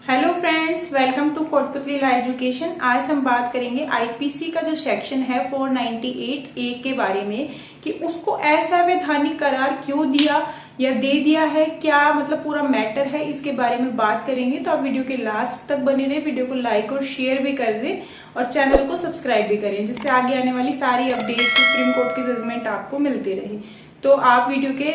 Hello friends, welcome to Kotputli law education. आज हम बात करेंगे आईपीसी का जो सेक्शन है 498A के बारे में कि उसको असंवैधानिक करार क्यों दिया या दे दिया है, क्या मतलब पूरा मैटर है, इसके बारे में बात करेंगे। तो आप वीडियो के लास्ट तक बने रहे, वीडियो को लाइक और शेयर भी कर दें और चैनल को सब्सक्राइब भी करें, जिससे आगे आने वाली सारी अपडेट सुप्रीम कोर्ट की जजमेंट आपको मिलते रहे। तो आप वीडियो के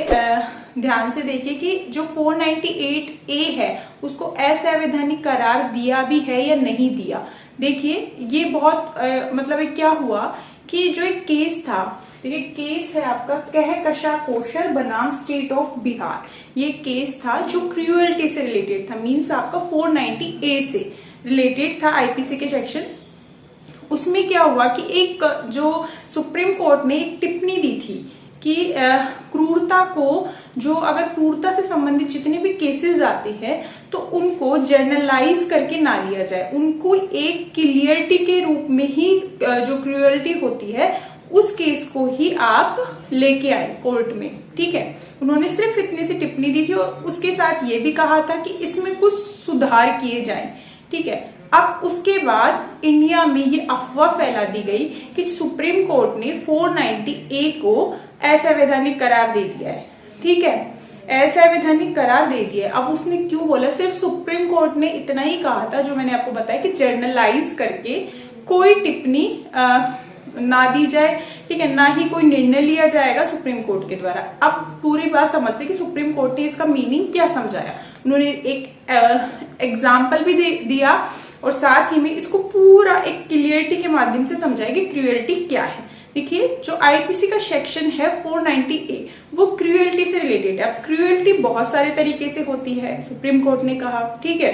ध्यान से देखिए कि जो 498A है उसको असंवैधानिक करार दिया भी है या नहीं दिया। देखिए ये बहुत मतलब क्या हुआ कि जो एक केस था, देखिए केस है आपका कहकशा कोशर बनाम स्टेट ऑफ बिहार। ये केस था जो क्रूअल्टी से रिलेटेड था, मीन्स आपका 490A से रिलेटेड था आईपीसी के सेक्शन। उसमें क्या हुआ कि एक जो सुप्रीम कोर्ट ने एक टिप्पणी दी थी कि क्रूरता को, जो अगर क्रूरता से संबंधित जितने भी केसेस आते हैं तो उनको जर्नलाइज करके ना लिया जाए, उनको एक क्लियरिटी के रूप में ही जो क्रूअल्टी होती है उस केस को ही आप लेके आए कोर्ट में। ठीक है, उन्होंने सिर्फ इतनी सी टिप्पणी दी थी और उसके साथ ये भी कहा था कि इसमें कुछ सुधार किए जाए। ठीक है, अब उसके बाद इंडिया में ये अफवाह फैला दी गई कि सुप्रीम कोर्ट ने 490A को असंवैधानिक करार दे दिया है। ठीक है, असंवैधानिक करार दे दिया है। अब उसने क्यों बोला? सिर्फ सुप्रीम कोर्ट ने इतना ही कहा था, जो मैंने आपको बताया कि जर्नलाइज करके कोई टिप्पणी ना दी जाए। ठीक है, ना ही कोई निर्णय लिया जाएगा सुप्रीम कोर्ट के द्वारा। अब पूरी बात समझते कि सुप्रीम कोर्ट ने इसका मीनिंग क्या समझाया। उन्होंने एक एग्जाम्पल भी दिया और साथ ही में इसको पूरा एक क्लियरिटी के माध्यम से समझाया कि क्रूअल्टी क्या है। देखिए जो आईपीसी का सेक्शन है 490A वो क्रूअल्टी से रिलेटेड है। अब क्रूअल्टी बहुत सारे तरीके से होती है, सुप्रीम कोर्ट ने कहा। ठीक है,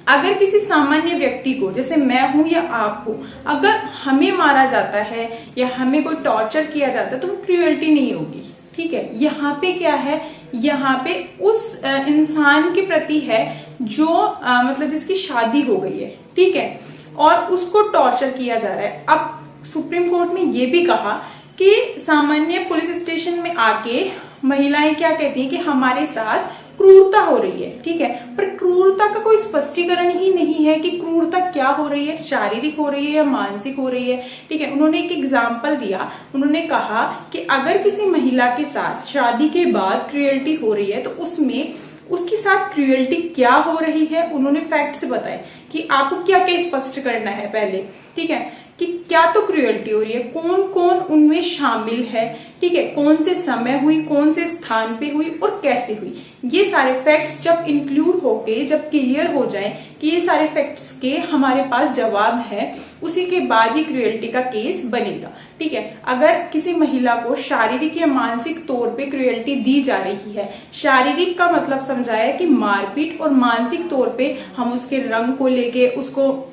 अगर किसी सामान्य व्यक्ति को, जैसे मैं हूं या आप हो, अगर हमें मारा जाता है या हमें कोई टॉर्चर किया जाता है तो वो क्रूअल्टी नहीं होगी। ठीक है, यहाँ पे क्या है, यहाँ पे उस इंसान के प्रति है जो मतलब जिसकी शादी हो गई है। ठीक है, और उसको टॉर्चर किया जा रहा है। अब सुप्रीम कोर्ट ने ये भी कहा कि सामान्य पुलिस स्टेशन में आके महिलाएं क्या कहती हैं कि हमारे साथ क्रूरता हो रही है। ठीक है, पर क्रूरता का कोई स्पष्टीकरण ही नहीं है कि क्रूरता क्या हो रही है, शारीरिक हो रही है या मानसिक हो रही है। ठीक है, उन्होंने एक एग्जाम्पल दिया। उन्होंने कहा कि अगर किसी महिला के साथ शादी के बाद क्रूअल्टी हो रही है तो उसमें उसके साथ क्रूअल्टी क्या हो रही है। उन्होंने फैक्ट्स बताए कि आपको क्या क्या स्पष्ट करना है पहले। ठीक है, कि क्या तो क्रूअल्टी हो रही है, कौन कौन उनमें शामिल है। ठीक है, कौन से समय हुई, कौन से स्थान पे हुई और कैसे हुई। ये सारे फैक्ट्स जब इंक्लूड होके, जब क्लियर हो जाए कि ये सारे फैक्ट्स के हमारे पास जवाब है, उसी के बाद ही क्रूअल्टी का केस बनेगा। ठीक है, अगर किसी महिला को शारीरिक या मानसिक तौर पे क्रूअल्टी दी जा रही है, शारीरिक का मतलब समझाया कि मारपीट, और मानसिक तौर पे हम उसके रंग को लेके उसको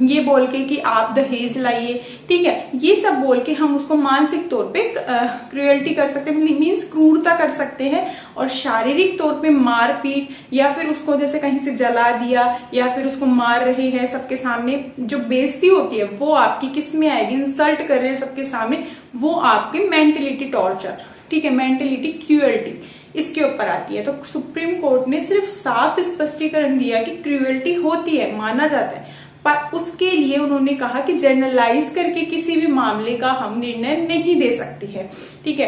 ये बोल के कि आप दहेज लाइए। ठीक है, ये सब बोल के हम उसको मानसिक तौर पे क्रूअल्टी कर सकते हैं, मीन्स क्रूरता कर सकते हैं। और शारीरिक तौर पे मारपीट या फिर उसको जैसे कहीं से जला दिया या फिर उसको मार रहे हैं सबके सामने, जो बेइज्जती होती है वो आपकी किस में आएगी, इंसल्ट कर रहे हैं सबके सामने, वो आपकी मेंटलिटी टॉर्चर। ठीक है, मेंटलिटी क्रूअल्टी इसके ऊपर आती है। तो सुप्रीम कोर्ट ने सिर्फ साफ स्पष्टीकरण दिया कि क्रूअल्टी होती है, माना जाता है, पर उसके लिए उन्होंने कहा कि जर्नलाइज करके किसी भी मामले का हम निर्णय नहीं दे सकती है। ठीक है,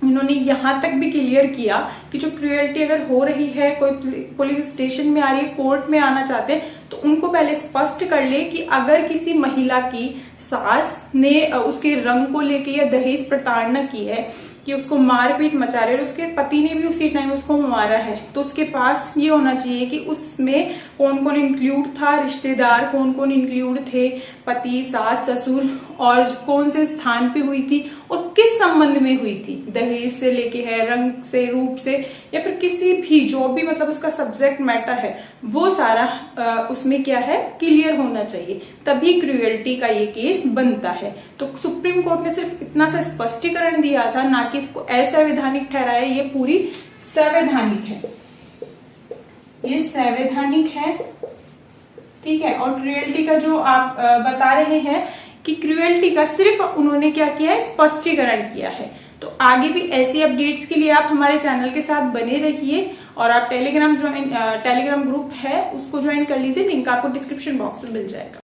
उन्होंने यहां तक भी क्लियर किया कि जो क्रूअल्टी अगर हो रही है, कोई पुलिस स्टेशन में आ रही है, कोर्ट में आना चाहते हैं, तो उनको पहले स्पष्ट कर ले कि अगर किसी महिला की सास ने उसके रंग को लेके या दहेज प्रताड़ना की है, कि उसको मारपीट मचा रहे, उसके पति ने भी उसी टाइम उसको मारा है, तो उसके पास ये होना चाहिए कि उसमें कौन कौन इंक्लूड था, रिश्तेदार कौन कौन इंक्लूड थे, पति, सास, ससुर, और कौन से स्थान पे हुई थी और किस संबंध में हुई थी, दहेज से लेके है, रंग से, रूप से, या फिर किसी भी जो भी मतलब उसका सब्जेक्ट मैटर है, वो सारा उसमें क्या है क्लियर होना चाहिए, तभी क्रूअल्टी का ये केस बनता है। तो सुप्रीम कोर्ट ने सिर्फ इतना सा स्पष्टीकरण दिया था, ना कि इसको असंवैधानिक ठहराया। ये पूरी संवैधानिक है, ये संवैधानिक है। ठीक है, और क्रूअल्टी का जो आप बता रहे हैं कि क्रूअल्टी का सिर्फ उन्होंने क्या किया है, स्पष्टीकरण किया है। तो आगे भी ऐसी अपडेट्स के लिए आप हमारे चैनल के साथ बने रहिए और आप टेलीग्राम ग्रुप है उसको ज्वाइन कर लीजिए, लिंक आपको डिस्क्रिप्शन बॉक्स में मिल जाएगा।